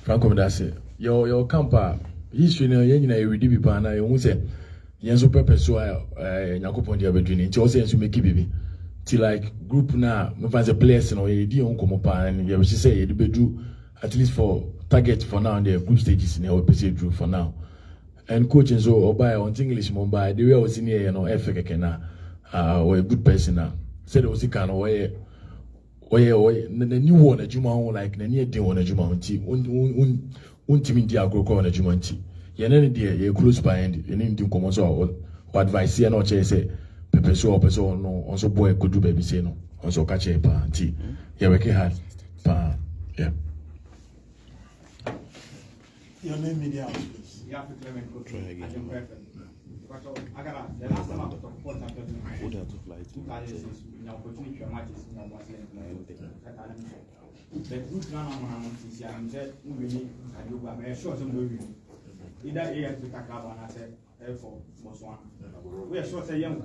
Franco, that's it. Your camper, history, you know, you read it, and I won't say, Yanzo Pepper, so Yakupon, the other dream, to also make it baby. Till like group now, me find a place, you know, you don't come up and you say, you do at least for target for now, the group stages in our PC drew for now. And coaching so or buy on English Mumbai, the way I was in here, you know, Africa or a good person now. Said it was the kind of way. The new one, a Juma, like the near day one, a Juma, untimid the agro on a Jumanti. Yan dear, you close by and Indian commons or advice here, no chase, Pepe so no, also boy could do baby say no, also catch a party. Yeah, we can have, yeah. Your name in the house, please. Yeah, try again. I got the last time I talked about that. Would have to fly to 2006, now opportunity matches in our but good now I'm said we need Kadiogo. I'm sure some will either A to Takaba and I said for Botswana. We are sure say young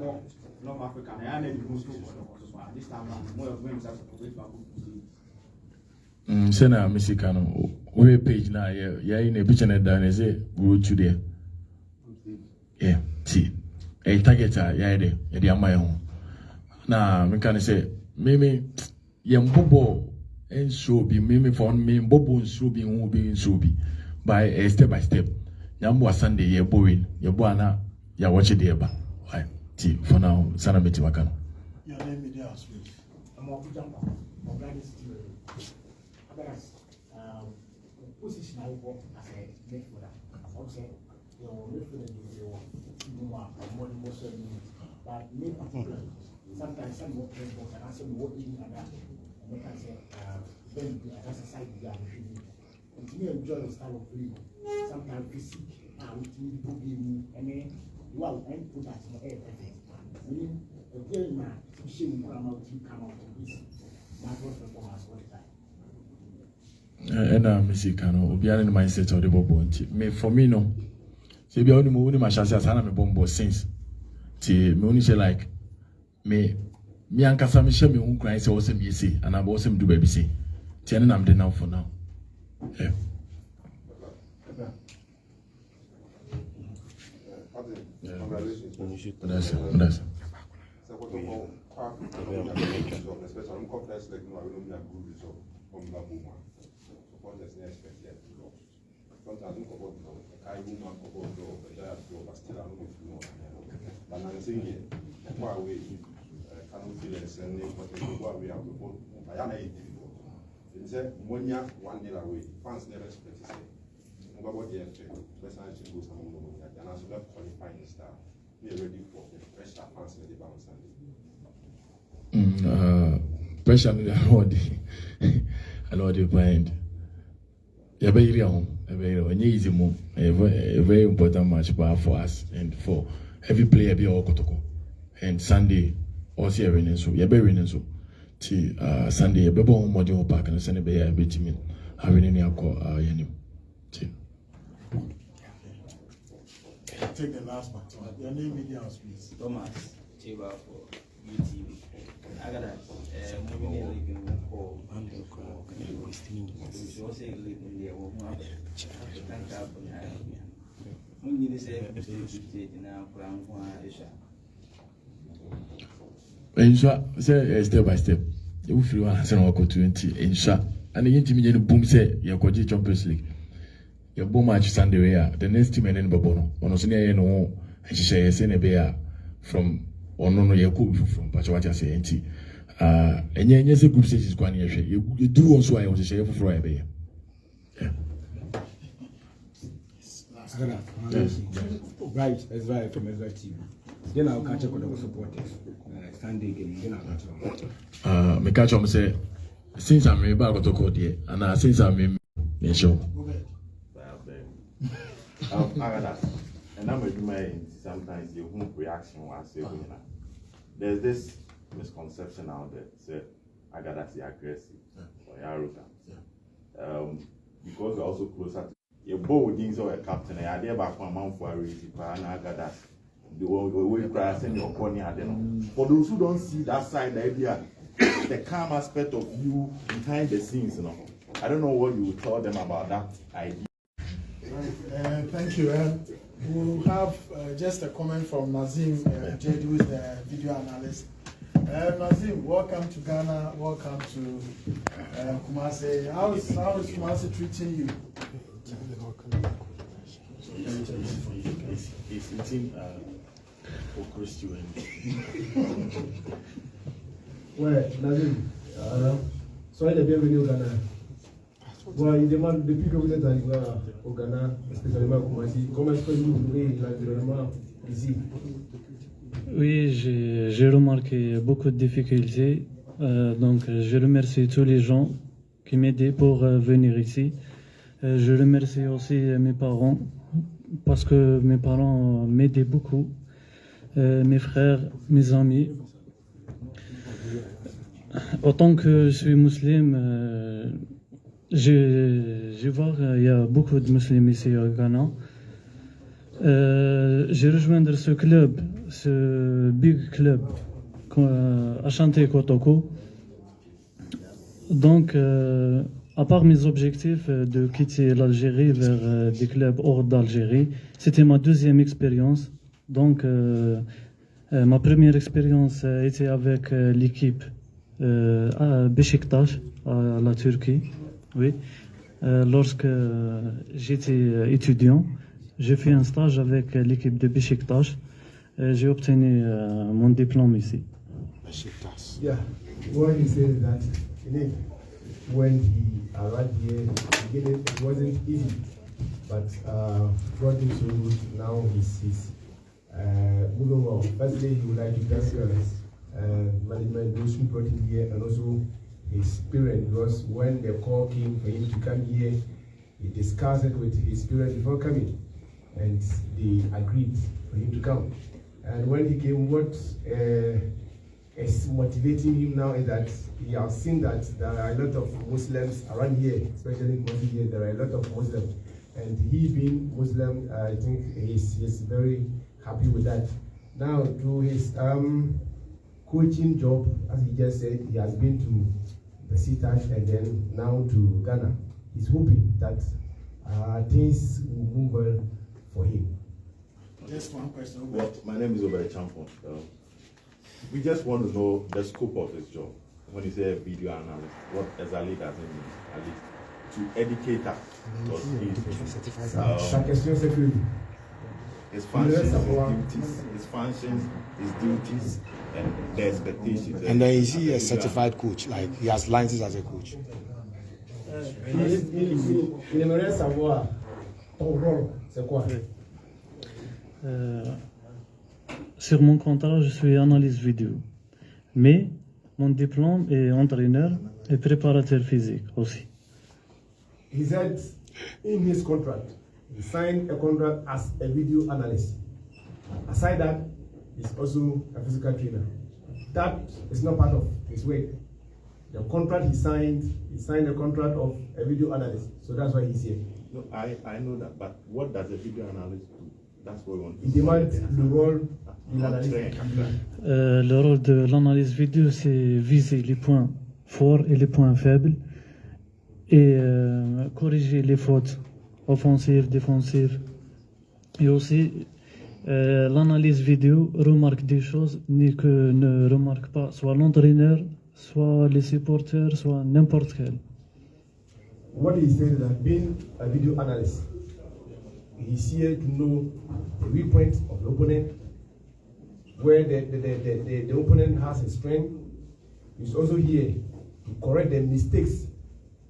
North African and I need to move to Botswana. This time around, more of them have to wait for Sena Mexicano, we page now, yeah, in a picture and down, is it? We wrote you there. Yeah, see, a target, yeah, they my own. Now, me can say, maybe, young Bobo and so be, maybe for me, Bobo and so be, won't be in so be, by a step by step. Yambo Sunday, you're boring, your buana, you're watching the eba. Why, see, for now, Sana Metiwakano. Your name in the house, please. I'm a good jumper. I'm glad it's still position I work as a midfielder. Okay, your midfielder is more but me particularly, sometimes some work and I say what in and that, and I say, then that's a side of and to me, enjoy the style of play. Sometimes physique, with me, problem, and then, well, and put that in everything. Meaning, a very man, to show you come out of this. That's what performance all the time. And Mexicano, will be in the mindset of the Bobo. Me for me, no. See, be only moving my chance as I am a bombo since. See, me only say like me and Kasami share me own crying, so awesome, you see, and I'm awesome do baby see. Telling I'm there now for now. Yeah. That's supporters expect them to lose. Sometimes we cover the I woman cover the but still I'm not know. But I'm saying far away, cannot feel it and but we have to vote. I am difficult. They say Monia 1 nil away. Fans never expect to say. What they expect, person should go some more and as well qualifying the star. We are ready for the pressure fans in the bounce pressure I know the point. A very important match for us and for every player be all Kotoko. And Sunday also winning so you're winning so Sunday be bon modern park and Sunday be a bit me having any call Take the last one. Your name in the house, please. Thomas Chiba for UTV. Ensure say step by step. You feel one answer on 20 ensure. And again, Jimmy boom say you're going to Champions League. Your boom match Sunday where the next team and then Babono. One of the no and she say Senebea from or no Yaku from Pachawaja say NT. And yes, a group stage is going to you do also I was a share for Friday. Right, that's right from every team. Then I'll catch up with the supporters. Sunday game, then I'll catch up. Me catch up say since I'm in Kotoko there, and since I'm in show. And I'm doing sometimes you won't reaction once you there's this misconception out there. Say I gotta see aggressive or arrogant. Because we're also closer to your bold things or a captain. I dare back one month for a race, and I got that. The way cry send your corny at them. For those who don't see that side, the idea, the calm aspect of you behind the scenes, you know. I don't know what you would tell them about that idea. Right, thank you. We'll have just a comment from Nazim Jed, who is the video analyst. Nazim, welcome to Ghana. Welcome to Kumasi. How is Kumasi treating you? He's eating okra stew and Ouais, Nazim, soyez les bienvenus au Ghana. Bon, il demande depuis que vous êtes arrivé au Ghana, spécialement à Kumasi, comment est-ce que vous trouvez l'environnement ici? Oui, j'ai remarqué beaucoup de difficultés. Donc, je remercie tous les gens qui m'aidaient pour venir ici. Je remercie aussi mes parents parce que mes parents m'aidaient beaucoup. Mes frères, mes amis. Autant que je suis musulman, je vois qu'il y a beaucoup de musulmans ici au Ghana. J'ai rejoint ce club, ce big club, Asante Kotoko. Donc, à part mes objectifs de quitter l'Algérie vers des clubs hors d'Algérie, c'était ma deuxième expérience. Donc, ma première expérience était avec l'équipe à Beşiktaş, à la Turquie. Oui. Lorsque j'étais étudiant, j'ai fait un stage avec l'équipe de Beşiktaş. J'ai obtenu mon diplôme ici. Yeah, what he said is that when he arrived here, it wasn't easy, but God is so good. Now he's moving on. Firstly, he would like to thank management, those who brought him here, and also his parents, because when the call came for him to come here, he discussed it with his parents before coming, and they agreed for him to come. And when he came, what is motivating him now is that he has seen that there are a lot of Muslims around here, especially in Mosque here, there are a lot of Muslims. And he being Muslim, I think he's very happy with that. Now, to his coaching job, as he just said, he has been to Beşiktaş and then now to Ghana. He's hoping that things will move well for him. Just one question. Well, my name is Obere Champon. We just want to know the scope of this job. When you say video analyst, what exactly does it mean? At least to educate us. His functions, his duties, and the expectations. And then is he a certified coach? Like he has license as a coach? Il aimerait savoir ton rôle, c'est quoi? Sur mon contrat, je suis analyste vidéo. Mais mon diplôme est entraîneur et préparateur physique aussi. He said in his contract, he signed a contract as a video analyst. Aside that, he's also a physical trainer. That is not part of his work. The contract he signed a contract of a video analyst. So that's why he's here. No, I know that, but what does a video analyst do? That's what we want to He demands the role Le rôle de l'analyse vidéo, c'est viser les points forts et les points faibles et corriger les fautes offensives, défensives. Et aussi, l'analyse vidéo remarque des choses que ne remarque pas soit l'entraîneur, soit les supporters, soit n'importe quel. What he said is that being a video analyst, he's here to know the weak points of the opponent, where the opponent has a strength. He's also here to correct the mistakes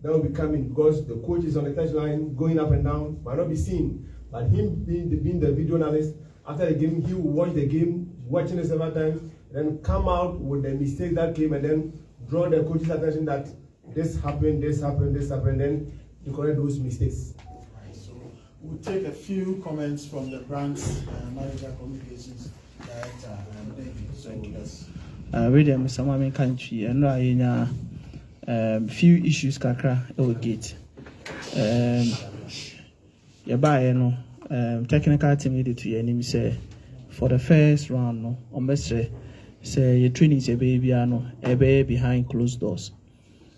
that will be coming, because the coach is on the touchline going up and down, might not be seen. But him being the video analyst, after the game, he will watch the game, watching it several times, then come out with the mistake that came, and then draw the coach's attention that this happened, then to correct those mistakes. Right, so we'll take a few comments from the brand's manager communications director, David. So yes. William, some country, and I few issues kakra will get. Technical team needed to enemy say for the first round, no, almost say your training is a baby, behind closed doors.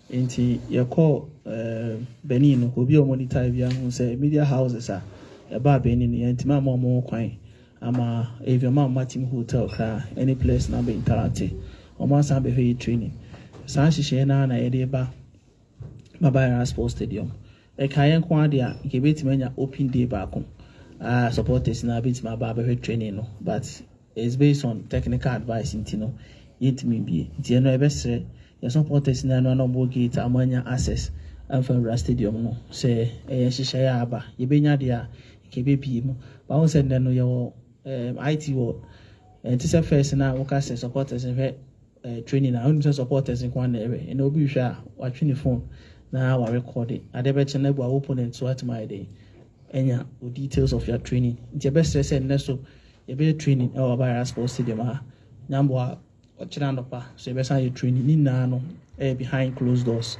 Inti your call Benin will be a monitor who say media houses are about Benin, and Tima more quine. Ama if your mom Martin hotel car, any place number interactive, or once I'm be training. Sanshi Shena na Edeba Mabaya Sports Stadium. A Kayan Quadia, give it many open day back home. Supporters na bit my barber training, no, but it's based on technical advice in Tino. It may be, you know, best say, your supporters na no more gate amanya access and from stadium, no, say, a shishayaba, you be nadia, KBP, but I said, no, your IT world, and this is first now, okay, supporters and training, I only supporters in one area, and no be sure watching the phone now. I record it. I never channel our opponents what my day. Any details of your training. It's your best said neso you be training our by sports stadium nyambo ochiranopa so you best your training ni no behind closed doors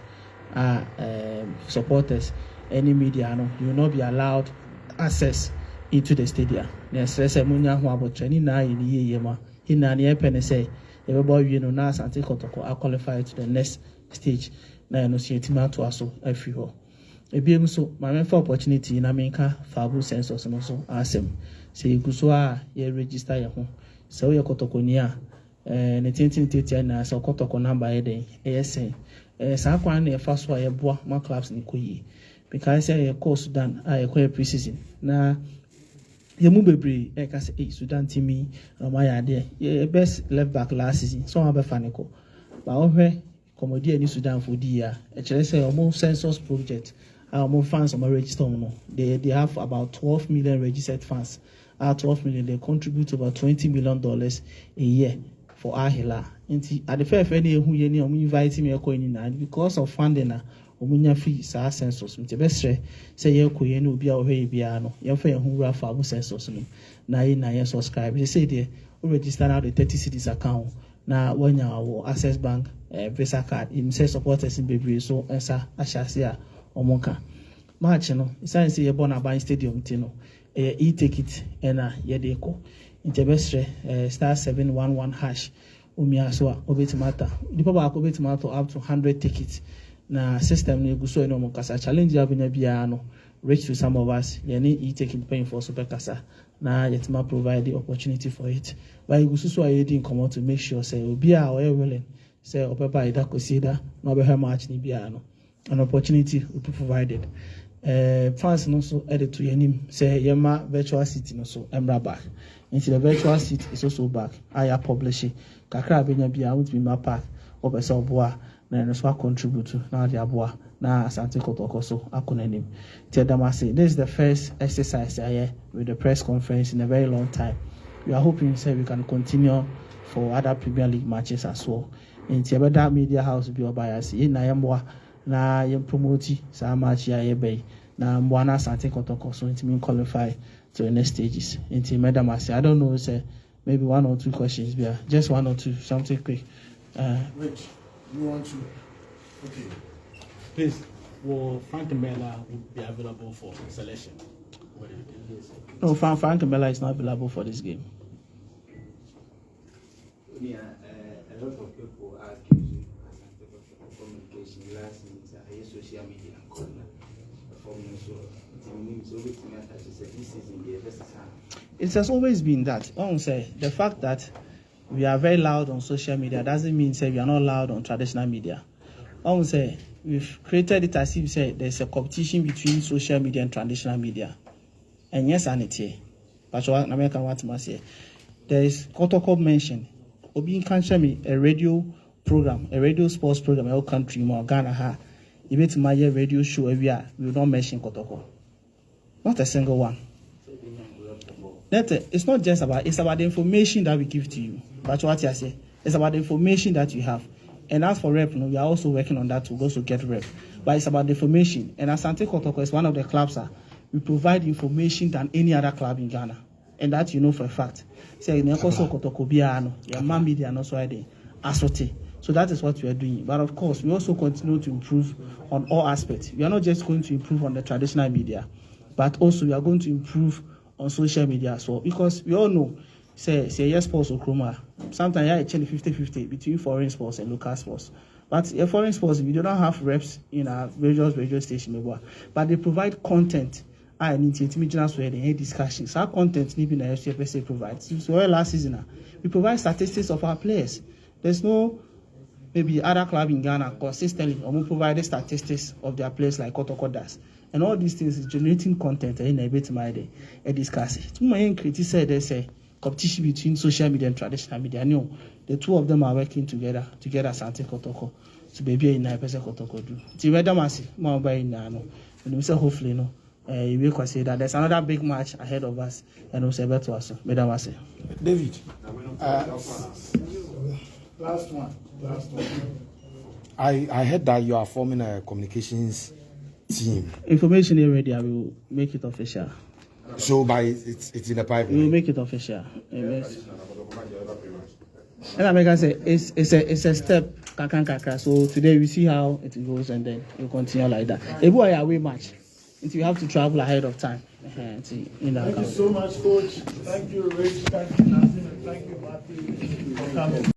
supporters any media no you will not be allowed access into the stadium. Yes, say munya ho about training na ye ma ina ne pen say everybody you know na Asante Kotoko are qualified to the next stage na no see team to aso afi Ebiem so my for opportunity na menka fabu census no so asem say guso a ye register ye ho so ye Kotoko ni a ne tintin na so Kotoko number ye den ASN sa kwan na ye fa so ye boa ma clubs ni koyi because say ye course Sudan a ye kwa pre-season na ye mu bebre e ka say Sudan team ma ya de ye best left back last season so ma be faniko ba ohwe komodi ani Sudan for di ya e kire say omo census project more fans on my register. They have about 12 million registered fans. 12 million, they contribute about $20 million a year for Ahila. At the fair who you invite me because of funding omunya free sa census. The best say you could be our way piano. Your friend who have our census. Na subscribe. They say they register now the 30 cities account. Now when you access bank Visa card, it says supporters in baby so answer Ashasia. Omonka match no isan say born aban stadium tino e-ticket ena yedeko intebestre star 711 hash umia so obetimata the papa obetimata up to 100 tickets na system no eguso no mokasa challenge abenya bia no reach to some of us yeni e-ticket paying for super kasa na yetima provide the opportunity for it but eguso so ayedi come to make sure say obi a o willing say opepa ida consider no be her match ni bia no an opportunity will be provided. Fans also added to him say Yema virtual seat no so emra back. Into the virtual seat is also back. I publish it. Kakra benya bia won't be my pack. Opesa boa na no so contribute to na dia boa na Asante Kotoko so akonanim. Tell say this is the first exercise here with the press conference in a very long time. We are hoping say we can continue for other Premier League matches as well. Into better media house be bias in na yamwa na yem promote sa match ya yebe na mwana Asante Kotoko so it mean qualify to the next stages. Into Madam I don't know say maybe one or two questions there. Just one or two, something quick. Rich, you want to? Okay. Please, will Frank Mela be available for selection? No, Frank Mela is not available for this game. A lot of people are accusing Asante of communication last minute, social media and it has always been that. The fact that we are very loud on social media doesn't mean say we are not loud on traditional media. We've created it as if say there's a competition between social media and traditional media. And yes, and it's here. But what American want to say, there is Kotoko mentioned. Obi can show me a radio program, a radio sports program in our country, more Ghana. Even to my radio show, we will not mention Kotoko. Not a single one. It's not just about, it's about the information that we give to you. That's what I say. It's about the information that you have. And as for rep, we are also working on that to also get rep. But it's about the information. And Asante Kotoko is one of the clubs we provide information than any other club in Ghana. And that you know for a fact. Say Nekoso Kotoko Biano, Yama Media and also Asante. So that is what we are doing. But of course, we also continue to improve on all aspects. We are not just going to improve on the traditional media, but also we are going to improve on social media as well. Because we all know, say yes sports or chroma. Sometimes I change 50-50 between foreign sports and local sports. But foreign sports, we do not have reps in our radio station, but they provide content. I need to discussions. Our content need in the FCFSA provides. So last season, we provide statistics of our players. There's no maybe other club in Ghana consistently or provide the statistics of their players like Kotoko does. And all these things is generating content in a bit my day and discuss it. My critics said there's a competition between social media and traditional media. No, the two of them are working together Asante Kotoko. So baby in a person Kotoko do. Tiwedamasi, more by Nano. And we say hopefully no. You will consider that there's another big match ahead of us and we'll say better to us. David. Last one. I heard that you are forming a communications team. Information already, I will make it official. So it's in the pipeline. We will make it official. Yes. And I say it's a step. So today we see how it goes and then we'll continue like that. A boy away match. Until you have to travel ahead of time. Thank you so much, Coach. Thank you, Rich. Thank you, Nazim. And thank you, Matthew, for coming.